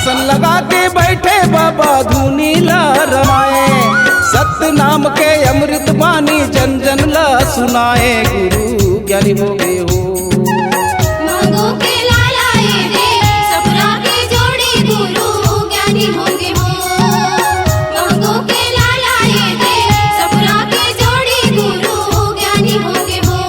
आसन लगा के बैठे बाबा धुनी ला रमाए। सत्य नाम के अमृत बानी जन जन ला सुनाए। गुरु ज्ञानी हो गए हो। मांगो के लालाए रे सपना के जोड़ी गुरु ज्ञानी होंगे हो। मांगो के लालाए रे सपना के जोड़ी गुरु ज्ञानी होंगे हो।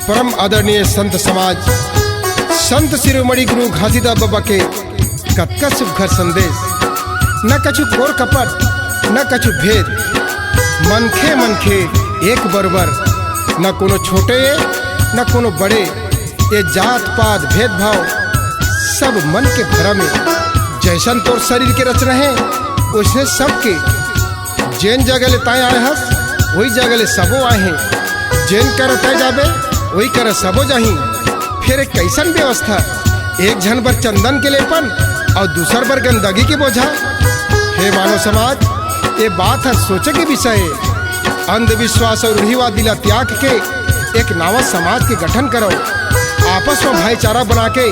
परम आदरणीय संत समाज, संत शिरोमणि गुरु घासीदास बाबा के कतका सुघर संदेश। न कछु कोर कपट न कछु भेद, मनखे मनखे एक बरबर। न कोनो छोटे न कोनो बड़े, ये जात पात भेदभाव सब मन के भरम में। जैसन तोर शरीर के रचना है उसने सबके जैन जगह ले ताए आए हस वही जगह ले सबो आए हैं। जैन कर तय जाबे वही कर सबो जाही। फिर एक कैसन व्यवस्था, एक झन बर चंदन के लेपन और दूसर बर गंदगी के बोझा। हे मानव समाज, ये बात है सोचे के विषय है। अंधविश्वास और रूढ़िवादी ला त्याग के एक नवा समाज के गठन करो। आपस में भाईचारा बना के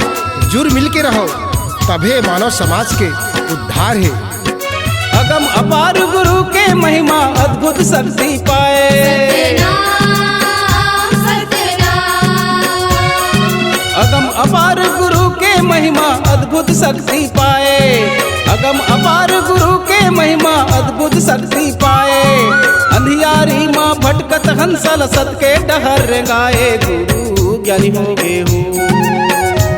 जुड़ मिल के रहो, तभे मानव समाज के उद्धार है। अगम अपार गुरु के महिमा अद्भुत शक्ति पाए। अगम अपार गुरु के महिमा अद्भुत शक्ति पाए। अगम अपार गुरु के महिमा अद्भुत शक्ति पाए। अंधियारी माँ भटकत हंसल सत के डहर गाए। गुरु ज्ञानी हो गए हो।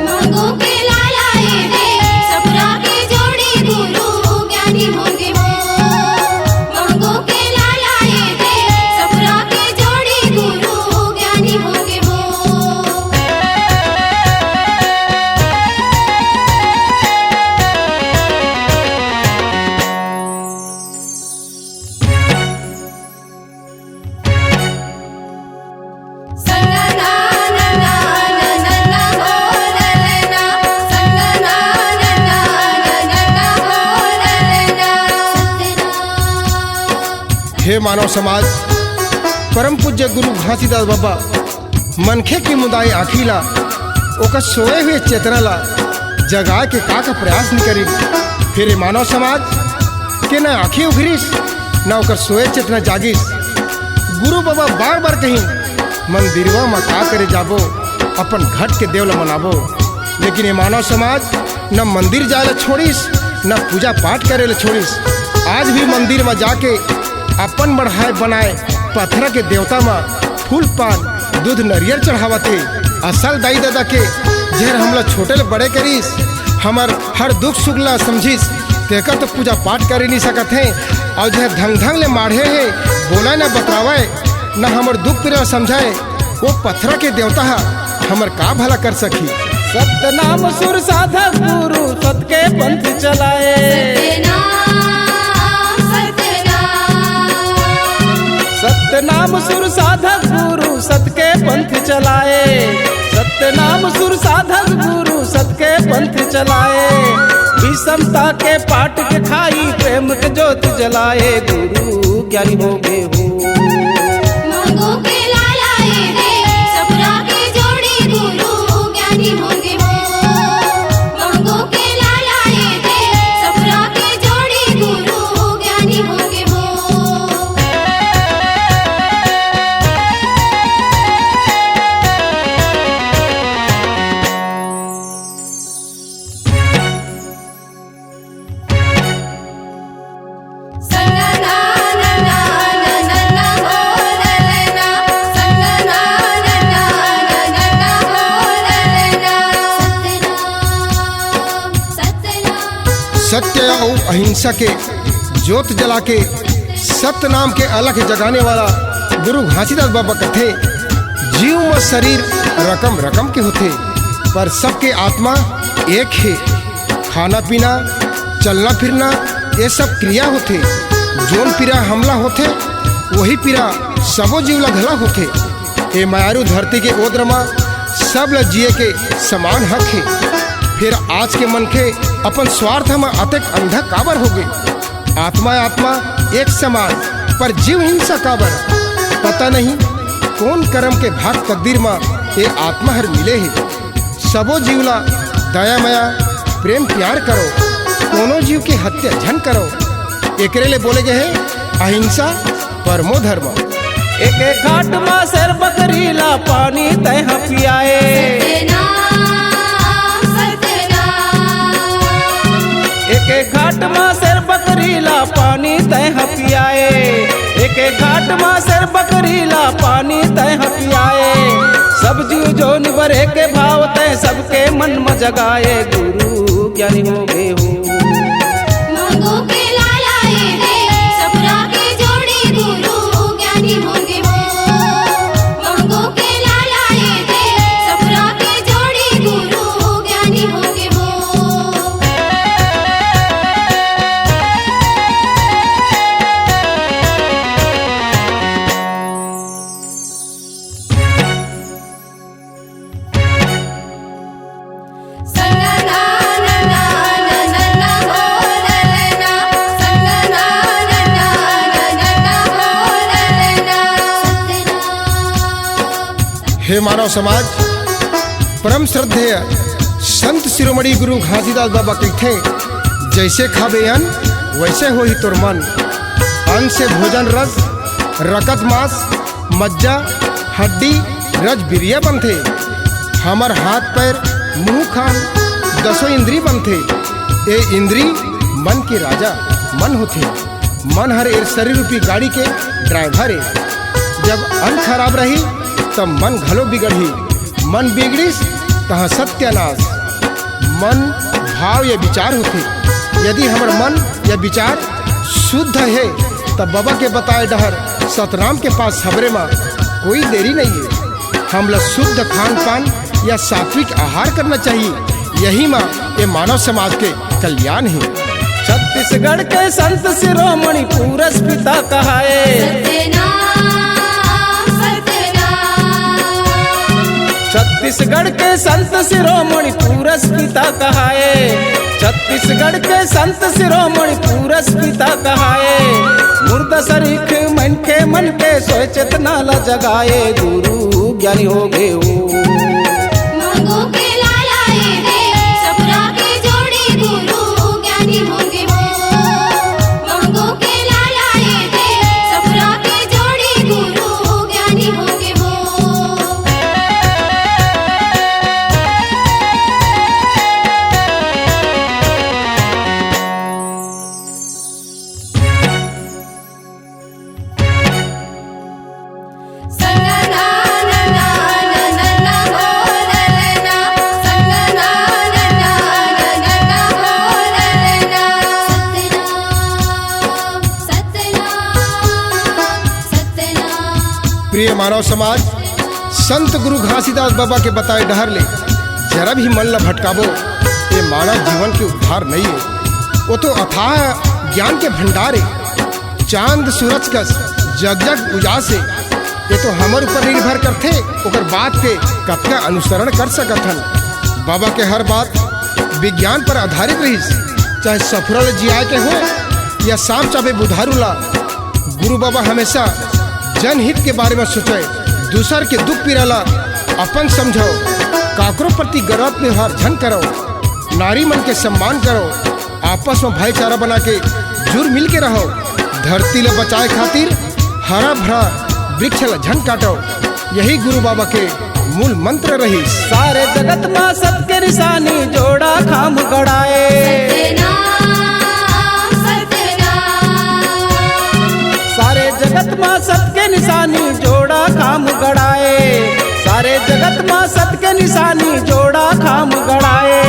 मांगो के लालाए रे सपना के जोड़ी गुरु ज्ञानी होंगे हो। मांगो के लालाए रे सपना के जोड़ी गुरु ज्ञानी होंगे हो। हे मानव समाज, परम पूज्य गुरु घासीदास बाबा मनखे की मुदाई आखिला ओका सोए हुए चेतना ला जगा के का प्रयास नहीं करी। फिर मानव समाज के न आँखी उघरिस न ओकर सोए चेतना जागिस। गुरु बाबा बार बार कहीं मंदिरवा में का करे जाबो, अपन घट के देवला मनाबो। लेकिन ये मानव समाज न मंदिर जाए छोड़िस न पूजा पाठ करे छोड़िस। आज भी मंदिर में जाके अपन बढ़ाए बनाए पत्थर के देवता में फूल पान दूध नरियर चढ़ावते। असल दाई दादा के जहर हमला छोटे ले बड़े करीस, हमर हर दुख सुख ला समझिस। तेका तो पूजा पाठ कर नहीं सकत है और जहर धंग धंग ले माढ़े है बोला न बतरावे न हमर दुख पीड़ा समझाए। वो पत्थर के देवता है हमर का भला कर सकी। सत्य नाम सुर साधक गुरु सत के पंथ चलाए। सत्य नाम सुर साधक गुरु सत के पंथ चलाए। सत्य नाम सुर साधक गुरु सत के पंथ चलाए। विषमता के पाट के खाई प्रेम के ज्योत जलाए। गुरु ज्ञानी हो गए हो। मांगो के लालाए रे सपना के जोड़ी गुरु ज्ञानी होंगे हो। मांगो के लालाए रे सपना के जोड़ी गुरु ज्ञानी होंगे हो। सत्य और अहिंसा के ज्योत जला के सत्य नाम के अलख जगाने वाला गुरु घासीदास बाबा कथे। जीव में शरीर रकम रकम के होते पर सबके आत्मा एक है। खाना पीना चलना फिरना ये सब क्रिया होते। जोन पीरा हमला होते वही पीरा सबो जीव ला घला होखे। ए मायारू धरती के ओद्रमा सब ला जिए के समान हक है। फिर आज के मनखे अपन स्वार्थ में अतक अंधा काबर हो गए। आत्मा एक समान पर जीव हिंसा काबर, पता नहीं कौन कर्म के भाग तकदीर में ये आत्मा हर मिले है। सबो जीवला दया माया प्रेम प्यार करो, कोनो जीव की हत्या झन करो। एकरे ले बोले गए है अहिंसा परमो धर्म। एक एक घाट मा शेर बकरीला पानी तह पियाए। एक एक घाट मा शेर बकरीला पानी तह पियाए। एक एक घाट मा शेर बकरीला पानी तह पियाए। सब जीव जो निबरे के भाव तय सबके मन में जगाए। गुरु ज्ञानी हो गए हो। मांगो के लालाए दे सबरा के जोड़ी गुरु ज्ञानी होंगे हो। मांगो के लालाए दे सबरा के जोड़ी गुरु ज्ञानी होंगे हो। हे मानव समाज, परम श्रद्धेय संत शिरोमणि गुरु घासीदास बाबा कहते, जैसे खाबे अन्न वैसे हो ही तोर मन। अन्न से भोजन रस, रकत मांस, मज्जा हड्डी रज बिरिया बनते। हमर हाथ पैर मुंह खान दसों इंद्री बनते। ए इंद्री मन के राजा मन होते। मन हर ए शरीर रूपी गाड़ी के ड्राइवर है। जब अन्न खराब रही तब मन घलो बिगड़ी। मन बिगड़िस तहाँ सत्यानाश। मन भाव या विचार होते। यदि हमर मन या विचार शुद्ध है तब बाबा के बताए डहर सतराम के पास सबरे में कोई देरी नहीं है। हम लोग शुद्ध खान पान या सात्विक आहार करना चाहिए। यही माँ ये मानव समाज के कल्याण है। छत्तीसगढ़ के संत शिरोमणि पूरस पिता कहाए। छत्तीसगढ़ के संत शिरोमणि पूरस पिता कहाए। छत्तीसगढ़ के संत शिरोमणि पूरस पिता कहाए। मुर्दा शरीफ मन के सोए चेतना ला जगाए। गुरु ज्ञानी हो गए हो। मांगो के लालाए दे सबरा के जोड़ी गुरु ज्ञानी होंगे हो। मांगो के लालाए दे सबरा के जोड़ी गुरु ज्ञानी होंगे हो। प्रिय मानव समाज, संत गुरु घासीदास बाबा के बताए डहर ले जरा भी मन ला भटकाबो, ये मानव जीवन के उद्धार नहीं है। वो तो अथाह ज्ञान के भंडार है। चांद सूरज कस जग जग उजासे। ये तो हमर ऊपर निर्भर करते ओकर बात के कतना अनुसरण कर सकत हन। बाबा के हर बात विज्ञान पर आधारित रही, चाहे सफरल जिया के हो या सांप चाबे बुधारू ला। गुरु बाबा हमेशा जनहित के बारे में सोचे। दूसर के दुख पीड़ाला अपन समझो। काकरो प्रति गर्व व्यवहार झन करो। नारी मन के सम्मान करो। आपस में भाईचारा बना के जुड़ मिल के रहो। धरती ले बचाए खातिर हरा भरा वृक्ष ला झन काटो। यही गुरु बाबा के मूल मंत्र रही। सारे जगत में सबके निशानी जोड़ा खाम गड़ाए। सारे जगत में सबके निशानी जोड़ा खाम गड़ाए। सारे जगत में सबके निशानी जोड़ा खाम गड़ाए।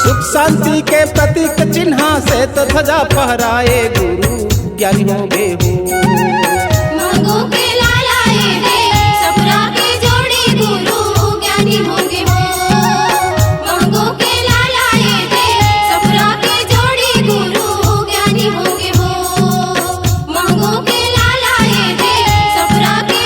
सुख शांति के प्रतीक चिन्ह से तो ध्वजा फहराए। गुरु ज्ञानी हो गए हो। मांगो के लालाए दे सबरा के जोड़ी गुरु ज्ञानी होंगे हो। मांगो के लालाए दे सबरा के जोड़ी गुरु ज्ञानी होंगे हो। मांगो के लालाए दे सबरा के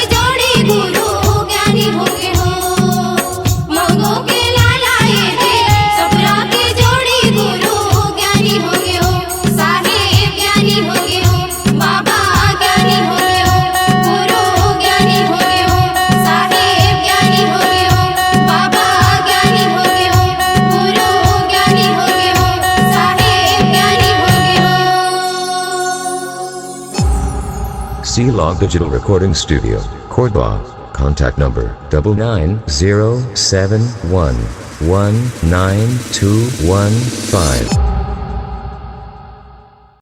C Log Digital Recording Studio, Cordoba. Contact number 99071192115.